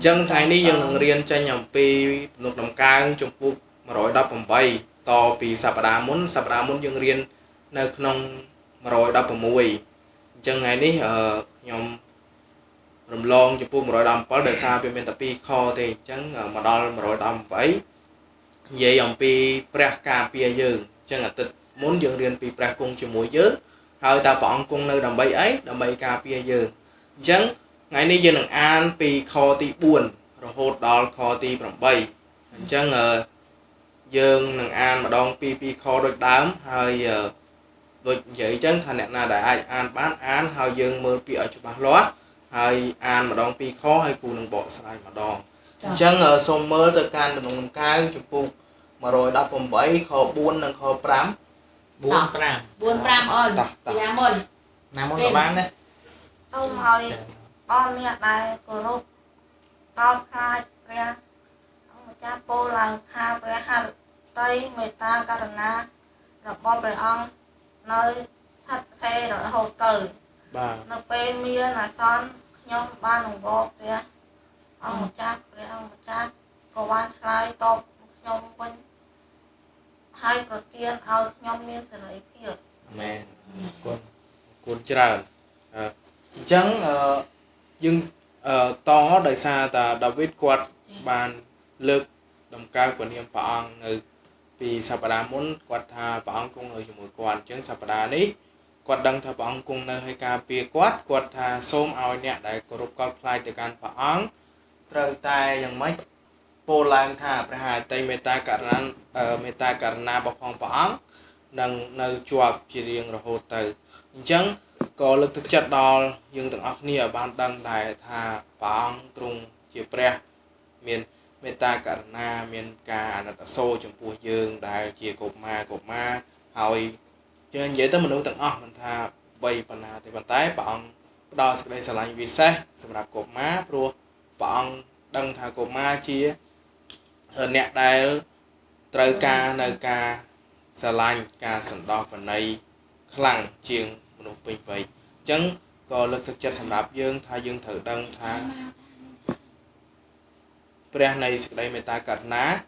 chân ngày ní dương đừng riêng tranh nhầm pi nộp nằm cao trong cuộc mà rồi đọc bằng bay to pi sạp đá muốn dương riêng nơi không mà rồi đọc bằng mùi chân ngày ní nhầm rùm lon trong cuộc mà rồi đọc có đời xa bên tập pi kho thì chân mà đo mà rồi đọc vậy vậy dòng pi preh ca pi dương chân là tịch muốn dương riêng pi preh cung cho mũi chứ hơi ta bọn cung nơi đầm bay ấy đầm bay ca pi dương chân ngày nay dân đừng an pi kho ti buồn rồi hốt đó kho ti bằng bay chân dân đừng an mà đong pi kho đôi đám hơi đôi vậy chân thành nè là đại an bán án hơi dân mơ pi ở chỗ bán lót hơi an mà đong pi kho hay cù đừng bỏ sai mà đong chân sông mơ tới can đừng cao chụp bụng mà rồi đập bằng bay kho buồn đừng kho pram buồn pram ơn dạ môn nào môn của bạn đấy xong rồi con nè đại của nó tao khai ra ông cha po là tha ra ha tây người ta karana rồi bom rồi ông nơi thắt xe rồi hồ tử nó pe mía là son nhom ba đồng bộ ra ông cha có ban khai top nhom bên hai đầu tiên ao nhom miên sẽ lấy kia nè con chả chẳng nhưng to đời xa ta David quạt bàn lực đồng cao của niệm phạn người vì Sapada muốn quạt thà phạn cung người mỗi quan chứng Sapada ní quạt đăng thà phạn cung nơi hay ca pia quạt thà xôm ao nhẹ đại cổ rụp cao khai từ can phạn trời tai yang mấy po lang thà hai tây meta karana bọc phong phạn nâng nơi chuột chỉ riêng rồi hồ từ chẳng có lực thực chất đó nhưng từng óc nia ban đăng đại tha bang trung chia pre miền meta karna miền ca anaso trong pua dương đại chia cột ma hồi cho vậy tới mình nuôi từng óc mình tha bay bàn thì bàn tay bạn đo đây sẽ là vì sao sầm đạp cột má pro bạn đăng tha cột ma chia hơn nẹt đại trời ca nơi ca sẽ lành ca sầm đo phần này khăng chiêng một bình vậy chẳng có lực thực chất sầm đạp dương tha dương thử đăng tha pre này sự đây meta cắt ná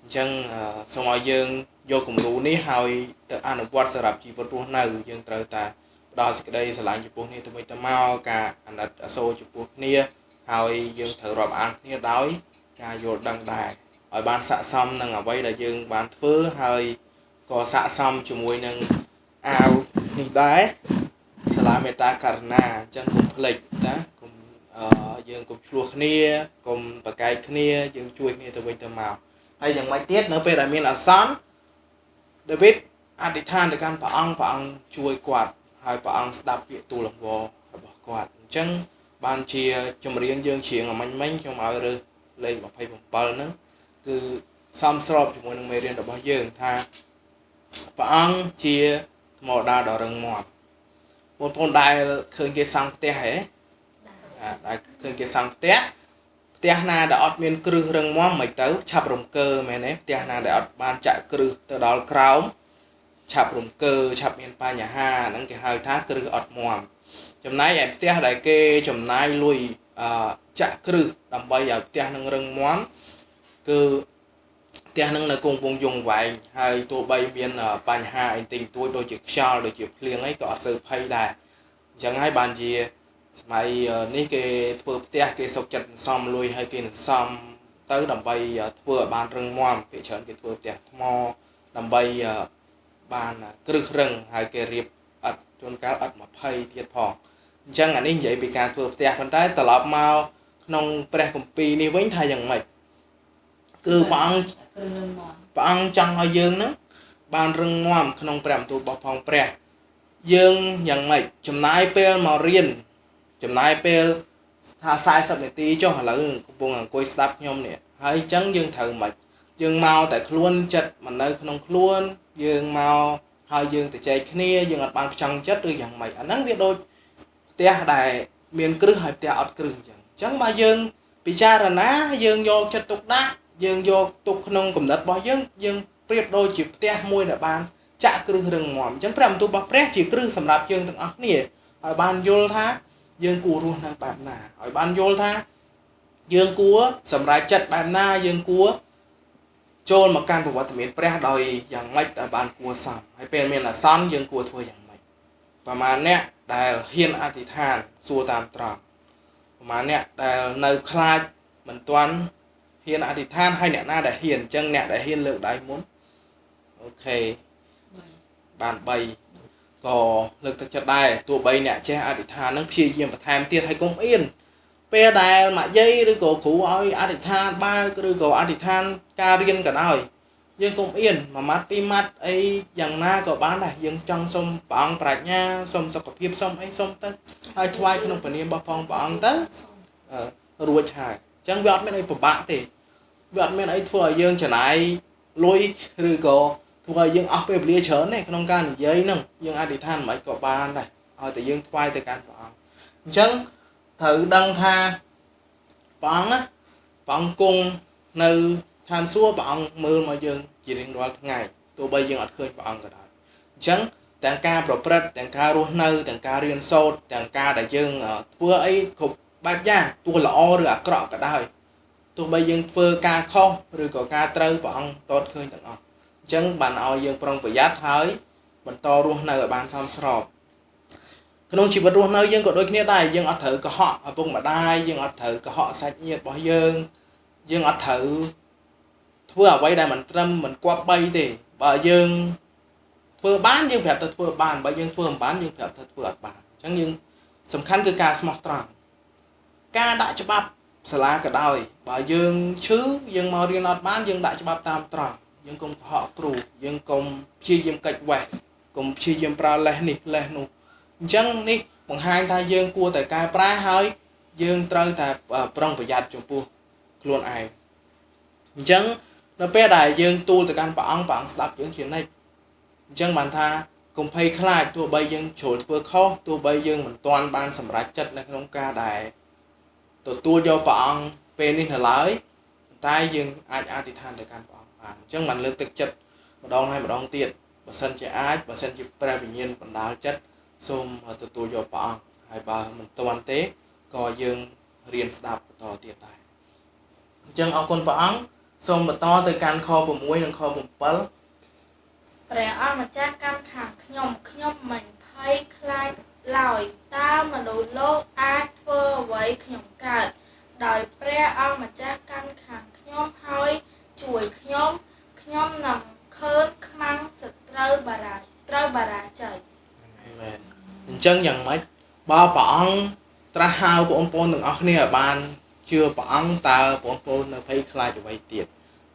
chẳng xong mọi dương vô cùng lũ ní hồi tự ăn quạt sờ đạp chỉ vật buôn nào dương trời ta đó sự đây sẽ lại chụp buôn này tụi mình ta mau cả anh đặt xô chụp buôn nia hồi dương thử rộp ăn nia đói cả vô đăng đài ở ban xạ xong nâng ở đây là dương ban phứ hơi có xạ xong chụp mùi nâng ao nỉ đáy sẽ là meta karna chẳng cùng lịch đó cùng dương cùng chua khnia cùng bạc cái khnia dương chui khnia từ bên từ màu hay những mấy tiết nữa về đại miền là sáng David Adithan được can ông chui quạt hai ông đạp bị tù lòng vò bỏ quạt chẳng ban chia trong riêng dương chuyện ở manh trong áo rư lên mà phải bằng bờ nữa cứ xong sọp cho mọi người riêng được bao dương tha ông chia một đa đỏ rừng mọt một con đài khơi kia sang té hết đài khơi kia sang té na đã ọt miền cừ rừng mọt mấy tới chập rồng cơ mày nè té na đã ọt ban chạy cừ từ đó cào chập rồng cơ chập miền pa nhà ha nâng cái hai thác cừ ọt mọt chấm nái em té đại kê chấm nái lui chạy cừ đầm bay ở té nâng rừng mọt cừ té nâng là cùng vùng dùng vậy hai tụi bay miền pa nhà ha anh tình tôi đôi chiếc sao đôi chiếc liêng ấy có sự phay đài chẳng hay bàn gì mày ní cái vừa té cái sọc chặt xong lui hay cái xong tới đầm bay vừa bàn rừng mòn cái chọn cái vừa té mò đầm bay bàn cừ rừng hay cái riệp ắt chôn cá ắt mà phay thiệt phò chẳng anh ấy vậy bị càng vừa té phần tay tập mau nông pre công pi ní vĩnh thay chẳng mày cứ bạn chẳng ở dương nữa bàn rừng mòn nông pre tụ bọc phòng pre dương nhận mày chấm nai pel màu riêng chấm nai pel tha sai sắp này tí cho họ là buông hàng quay stop nhom nè hay chấn dương thử mày dương mau tại luôn chật mà nơi không luôn dương mau hai dương tại chạy kia dương ở bàn trong chất rồi chẳng mày anh nắng biết đôi tia đài miền cứ hai tia ọt cứ chẳng mà dương bị cha là ná dương vô chất tục đá dương vô tục không cùng đất bao dương priệp đôi chỉ tia môi là bàn chạ cứ rừng mỏm chẳng phải tụ bọc prét chỉ cứ sầm đạp dương từng óc nè ở ban vô tha dương cù luôn là bạn nà ở ban vô tha យើងគួរសម្រេចចិត្តបែបណាយើងគួរចូលមកកាន់ប្រវត្តិមានព្រះដោយយ៉ាងម៉េចដែលបានគួរសមហើយពេលមានអាសន្នយើងគួរធ្វើយ៉ាងម៉េចប្រហែលអ្នកដែលហ៊ានអធិដ្ឋានសួរតាមត្រង់ប្រហែលអ្នកដែលនៅខ្លាចមិនទាន់ហ៊ានអធិដ្ឋានហើយអ្នកណាដែលហ៊ានអញ្ចឹងអ្នកដែលហ៊ានលើកដៃមុនអូខេបាន3ក៏លើកទឹកចិត្តដែរទោះបីអ្នកចេះអធិដ្ឋាននឹងព្យាយាមបន្ថែមទៀតហើយកុំអៀនពេលដែលម៉ាក់យាយឬក៏គ្រូឲ្យអធិដ្ឋានបើកឬក៏អធិដ្ឋានការរៀនក៏ដោយយើងកុំអៀនមួយម៉ាត់ពីរម៉ាត់អីយ៉ាងណាក៏បានដែរយើងចង់សុំព្រះអង្គប្រាជ្ញាសុំសុខភាពសុំអីសុំទៅហើយថ្វាយក្នុងព្រះនាមរបស់ព្រះអង្គទៅរួចហើយអញ្ចឹងវាអត់មានអីពិបាកទេវាអត់មានអីធ្វើឲ្យយើងចំណាយលុយឬក៏ធ្វើឲ្យយើងអស់ពេលវេលាច្រើនទេក្នុងការនិយាយហ្នឹងយើងអធិដ្ឋានមិនក៏បានដែរឲ្យតែយើងថ្វាយទៅកាន់ព្រះអង្គអញ្ចឹងត្រូវដឹងថាព្រះអង្គគង់នៅឋានសួគ៌ព្រះអង្គមើលមកយើងជារៀងរាល់ថ្ងៃទោះបីយើងអត់ឃើញព្រះអង្គក៏ដោយអញ្ចឹងទាំងការប្រព្រឹត្តទាំងការរស់នៅទាំងការរៀនសូត្រទាំងការដែលយើងធ្វើអីគ្រប់បែបយ៉ាងទោះល្អឬអាក្រក់ក៏ដោយទោះបីយើងធ្វើការខុសឬក៏ការត្រូវព្រះអង្គតតឃើញទាំងអស់អញ្ចឹងបានឲ្យយើងប្រុងប្រយ័ត្នហើយបន្តរស់នៅឲ្យបានសមស្របក្នុងជីវិតរស់នៅយើងក៏ដូចគ្នាដែរយើងអត់ត្រូវកុហកឪពុកម្ដាយយើងអត់ត្រូវកុហកសាច់ញាតិរបស់យើងអត់ត្រូវធ្វើអ្វីដែលមិនត្រឹមមិនគប្បីទេបើយើងធ្វើបានយើងប្រាប់ទៅធ្វើបានបើយើងធ្វើមិនបានយើងប្រាប់ទៅធ្វើអត់បានអញ្ចឹងយើងសំខាន់គឺការស្មោះត្រង់ការដាក់ច្បាប់សាលាក៏ដោយបើយើងឈឺយើងមករៀនអត់បានយើងដាក់ច្បាប់តាមត្រង់យើងកុំកុហកគ្រូយើងកុំព្យាយាមកិច្ចវេះកុំព្យាយាមប្រើលេសនេះលេសនោះអញ្ចឹងនេះបង្ហាញថាយើងគួរតែកែប្រែហើយយើងត្រូវតែប្រុងប្រយ័ត្នចំពោះខ្លួនឯងអញ្ចឹងនៅពេលដែលយើងទូលទៅកាន់ព្រះអង្គស្ដាប់យើងជានិច្ចអញ្ចឹងបានថាកុំភ័យខ្លាចទោះបីយើងជ្រុលធ្វើខុសទោះបីយើងមិនទាន់បានសម្រេចចិត្តនៅក្នុងការដែលទទួលយកព្រះអង្គពេលនេះនៅឡើយតែយើងអាចអធិដ្ឋានទៅកាន់ព្រះអង្គបានអញ្ចឹងបានលើកទឹកចិត្តម្ដងហើយម្ដងទៀតបើសិនជាព្រះវិញ្ញាណបណ្ដាលចិត្តសូមទទួលយកព្រះអង្គហើយបើមិនទាន់ទេក៏យើងរៀនស្ដាប់បន្តទៀតដែរអញ្ចឹងអរគុណព្រះអង្គសូមបន្តទៅកាន់ខ6និងខ7ព្រះអង្គម្ចាស់កាន់ខាងខ្ញុំមិនភ័យខ្លាចឡើយតើមនុស្សលោកអាចធ្វើអ្វីខ្ញុំកើតដោយព្រះអង្គម្ចាស់កាន់ខាងខ្ញុំហើយជួយខ្ញុំនឹងឃើញខ្មាំងសត្រូវបារាជ័យមែនអញ្ចឹងយ៉ាងម៉េចបើព្រះអង្គត្រាស់ហៅបងប្អូនទាំងអស់គ្នាឲ្យបានជឿព្រះអង្គតើបងប្អូននៅភ័យខ្លាចអ្វីទៀត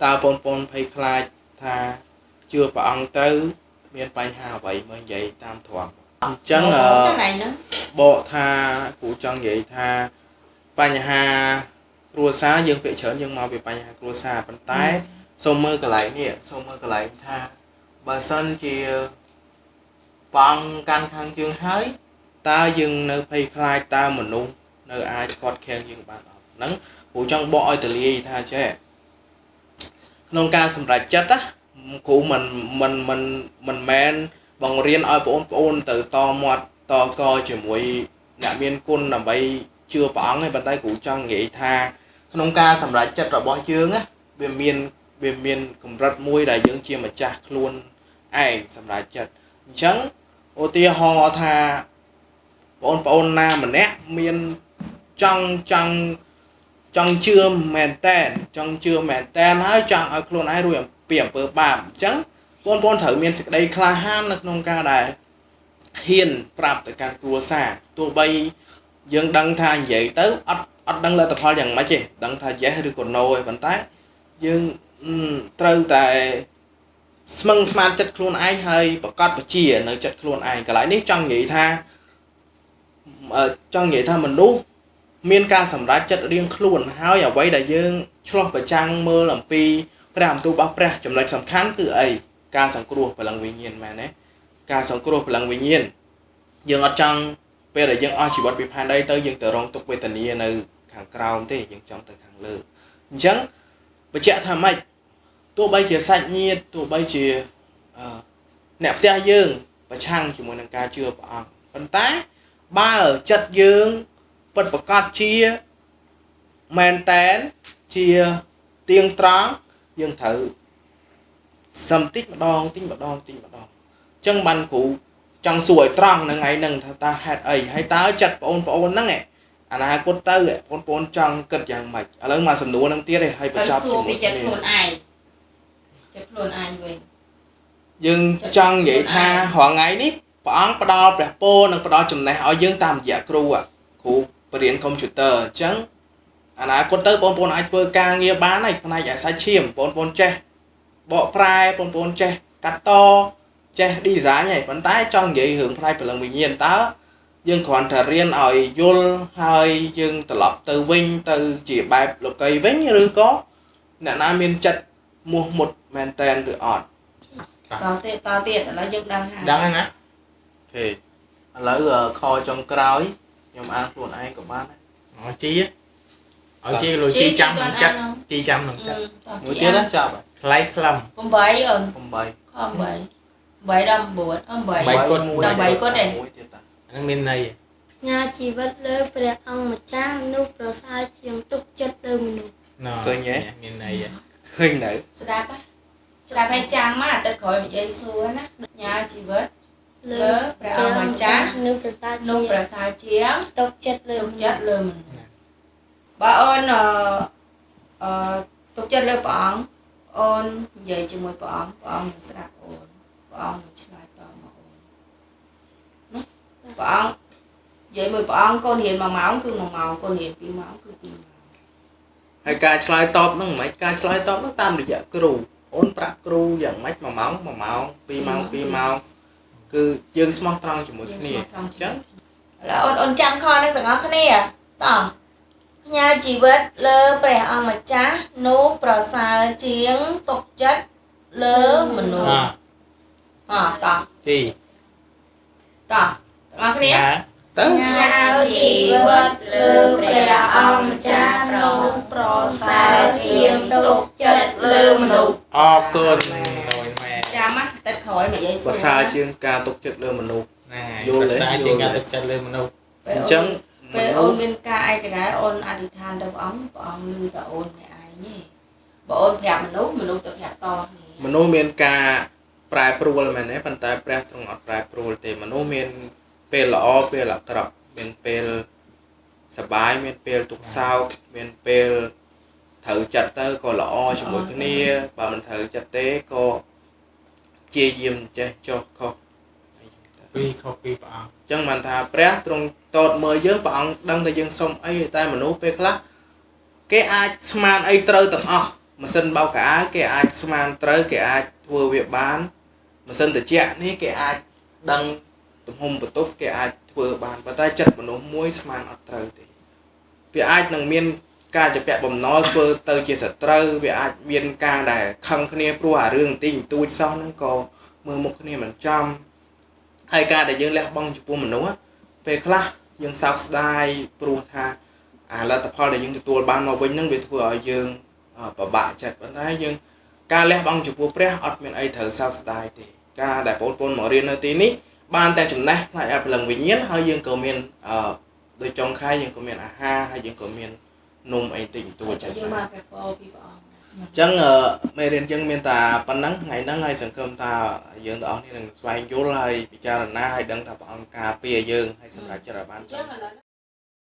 តើបងប្អូនភ័យខ្លាចថាជឿព្រះអង្គទៅមានបញ្ហាអ្វីមើលនិយាយតាមធម៌អញ្ចឹងបកថាគ្រូចង់និយាយថាបញ្ហាគ្រួសារយើងភាគច្រើនយើងមកពីបញ្ហាគ្រួសារប៉ុន្តែសូមមើលកន្លែងនេះសូមមើលកន្លែងថាបើសិនជាព្រះអង្គកាន់ខាងយើងហើយតើយើងនៅភ័យខ្លាចតើមនុស្សនៅអាចខាត់ខាំងយើងបានអត់ហ្នឹងគ្រូចង់បកឲ្យទលាយថាចេះក្នុងការសម្រេចចិត្តណាគ្រូមិនមែនបង្រៀនឲ្យបងប្អូនទៅតមាត់តកជាមួយអ្នកមានគុណដើម្បីជឿព្រះអង្គទេប៉ុន្តែគ្រូចង់និយាយថាក្នុងការសម្រេចចិត្តរបស់យើងណាវាមានកម្រិតមួយដែលយើងជាម្ចាស់ខ្លួនឯងសម្រេចចិត្តអញ្ចឹងឧទាហរណ៍ថាបងប្អូនណាម្នាក់មានចង់ជឿមែនតែនហើយចង់ឲ្យខ្លួនឯងរួចពីអំពើបាបអញ្ចឹងបងប្អូនត្រូវមានសេចក្តីក្លាហាននៅក្នុងការដែលហ៊ានប្រាប់ទៅកាន់គ្រួសារទោះបីយើងដឹងថានិយាយទៅអត់ដឹងលទ្ធផលយ៉ាងម៉េចទេដឹងថា yes ឬក៏ no ទេប៉ុន្តែយើងត្រូវតែស្មឹងស្មាតចិត្តខ្លួនឯងហើយប្រកាសបជានៅចិត្តខ្លួនឯងកន្លែងនេះចង់និយាយថាមនុស្សមានការសម្រេចចិត្តរៀងខ្លួនហើយអ្វីដែលយើងឆ្លោះប្រចាំងមើលអំពីព្រះបន្ទូលរបស់ព្រះចំណុចសំខាន់គឺអីការសង្គ្រោះព្រលឹងវិញ្ញាណមែនទេការសង្គ្រោះព្រលឹងវិញ្ញាណយើងអត់ចង់ពេលដែលយើងអស់ជីវិតពីផែនដីទៅយើងទៅរងទុក្ខវេទនានៅខាងក្រោមទេយើងចង់ទៅខាងលើអញ្ចឹងបញ្ជាក់ថាម៉េចទោះបីជាសាច់ញាតិទោះបីជាអ្នកផ្ទះយើងប្រឆាំងជាមួយនឹងការជឿព្រះអង្គប៉ុន្តែបើចិត្តយើងពិតប្រាកដជា មែនតែនជាទៀងត្រង់យើងត្រូវសំតិចម្ដងតិចម្ដងតិចម្ដងអញ្ចឹងបានគ្រូចង់សួរឲ្យត្រង់នៅថ្ងៃហ្នឹងថាតើហេតុអីហើយតើចិត្តបងប្អូនហ្នឹងអនាគតទៅបងប្អូនចង់គិតយ៉ាងម៉េចឥឡូវមកសំណួរហ្នឹងទៀតឯងហើយបញ្ចប់ជាមួយគ្នា ចិត្តខ្លួនឯងវិញ យើងចង់និយាយថារាល់ថ្ងៃនេះព្រះអង្គផ្ដល់ព្រះពរនិងផ្ដល់ចំណេះឲ្យយើងតាមរយៈគ្រូបរៀនកុំព្យូទ័រអញ្ចឹងអនាគតទៅបងប្អូនអាចធ្វើការងារបានហើយផ្នែកអាសាច់ឈាមបងប្អូនចេះបកប្រែបងប្អូនចេះកាត់តចេះ design ហើយប៉ុន្តែចង់និយាយរឿងផ្នែកព្រលឹងវិញ្ញាណតើយើងគ្រាន់តែរៀនឲ្យយល់ហើយយើងត្រឡប់ទៅវិញទៅជាបែបលោកីវិញឬក៏អ្នកណាមានចិត្តមោះមុតមែនតែនឬអត់ តទៀតឥឡូវយើងដឹងហើយ ដឹងហើយណា អូខេឥឡូវខចុងក្រោយខ្ញុំអានខ្លួនឯងក៏បានដែរ ឲ្យជីឲ្យជីលុយជីចាំក្នុងចិត្តជីចាំក្នុងចិត្ត មួយទៀតណាចាប់ហើយ ថ្លៃខ្លឹម 8អូន 8 ខ8 8ដល់9 8 8 មួយ តែ8គាត់ទេ មួយទៀតតា ហ្នឹងមានន័យ ផ្ញើជីវិតលើព្រះអង្គម្ចាស់នោះប្រសើរជាងទុកចិត្តលើមនុស្ស ណ៎ ឃើញទេ មានន័យ ឃើញនៅ ស្ដាប់ហើយចាំមកអាទិត្យក្រោយនិយាយសួរណាញ៉ាជីវិត លើព្រះអង្គម្ចាស់ នោះប្រសើរ នោះ ជាង ប្រសើរជាង ទុកចិត្តលើ ទុក មនុស្ស ចិត្តលើមនុស្សបើអូនទុកចិត្តលើព្រះអង្គអូននិយាយជាមួយព្រះអង្គនឹងស្ដាប់អូនព្រះអង្គនឹងឆ្លើយតបមកអូនណាព្រះអង្គនិយាយមួយព្រះអង្គកូនរៀន1ម៉ោងគឺ1ម៉ោងកូនរៀន2ម៉ោងគឺ2ម៉ោង ហើយការឆ្លើយតបហ្នឹងមិនការឆ្លើយតបហ្នឹងតាមរយៈគ្រូអូនប្រាប់គ្រូយ៉ាងម៉េច1ម៉ោង1ម៉ោង2ម៉ោង2ម៉ោងគឺយើងស្មោះត្រង់ជាមួយគ្នាអញ្ចឹង ឥឡូវអូនចាំខនេះទាំងអស់គ្នាតោះផ្ញើជីវិតលើព្រះអង្គម្ចាស់នោះប្រសើរជាងទុកចិត្តលើមនុស្សតោះ ជី តោះទាំងអស់គ្នា ទៅ ផ្ញើជីវិតលើព្រះអង្គម្ចាស់នោះប្រសើរជាងទុកចិត្តលើមនុស្ស អរគុណដោយម៉ែ ចាំណាទឹកក្រោយនិយាយសួរ ប្រសើរជាងការទុកចិត្តលើមនុស្ស ណាប្រសើរជាងការទុកចិត្តលើមនុស្ស អញ្ចឹង ពេលអូនមានការឯករាជ្យអូនអធិដ្ឋានទៅព្រះអង្គឮតែអូនម្នាក់ឯងទេបើអូនប្រាប់មនុស្សទៅប្រាប់តគ្នា មនុស្សមានការប្រែប្រួលមែនទេប៉ុន្តែព្រះទ្រង់អត់ប្រែប្រួលទេមនុស្សមានពេលល្អពេលអាក្រក់មានពេលសប្បាយមានពេលទុក្ខសោកមានពេលត្រូវចិត្តទៅក៏ល្អជាមួយគ្នាបើមិនត្រូវចិត្តទេក៏ជាយាមចេះចុះខុស ពីខុសពីព្រះអង្គ អញ្ចឹងបានថាព្រះទ្រង់តតមើលយើងព្រះអង្គដឹងតែយើងសុំអីតែមនុស្សពេលខ្លះគេអាចស្មានអីត្រូវទាំងអស់ម៉ាស៊ីនបោកកៅអៅគេអាចស្មានត្រូវគេអាចធ្វើវាបានម៉ាស៊ីនត្រជាក់នេះគេអាចដឹងទំហំបន្ទប់គេអាចធ្វើបានប៉ុន្តែចិត្តមនុស្សមួយស្មានអត់ត្រូវទេវាអាចនឹងមានការជាពាក់បំណុលធ្វើទៅជាសត្រូវវាអាចមានការដែលខឹងគ្នាព្រោះអារឿងបន្តិចបន្តួចសោះហ្នឹងក៏មើលមុខគ្នាមិនចំហើយការដែលយើងលះបង់ចំពោះមនុស្សពេលខ្លះយើងសោកស្ដាយព្រោះថាអាលទ្ធផលដែលយើងទទួលបានមកវិញហ្នឹងវាធ្វើឲ្យយើងពិបាកចិត្តប៉ុន្តែយើងការលះបង់ចំពោះព្រះអត់មានអីត្រូវសោកស្ដាយទេការដែលបងប្អូនមករៀននៅទីនេះបានតែចំណេះផ្នែកព្រលឹងវិញ្ញាណហើយយើងក៏មានដោយចុងខែយើងក៏មានអាហារហើយយើងក៏មាននំអីតិចបន្តួចចឹង យើងមកព្រះពរពីព្រះអង្គ អញ្ចឹងមេរៀនយើងមានតែប៉ុណ្ណឹងថ្ងៃហ្នឹងហើយសង្ឃឹមថាយើងទាំងអស់គ្នានឹងស្វែងយល់ហើយពិចារណាហើយដឹងថាព្រះអង្គការពារយើងហើយសម្រាប់ចិត្តឲ្យបាន អញ្ចឹងឥឡូវ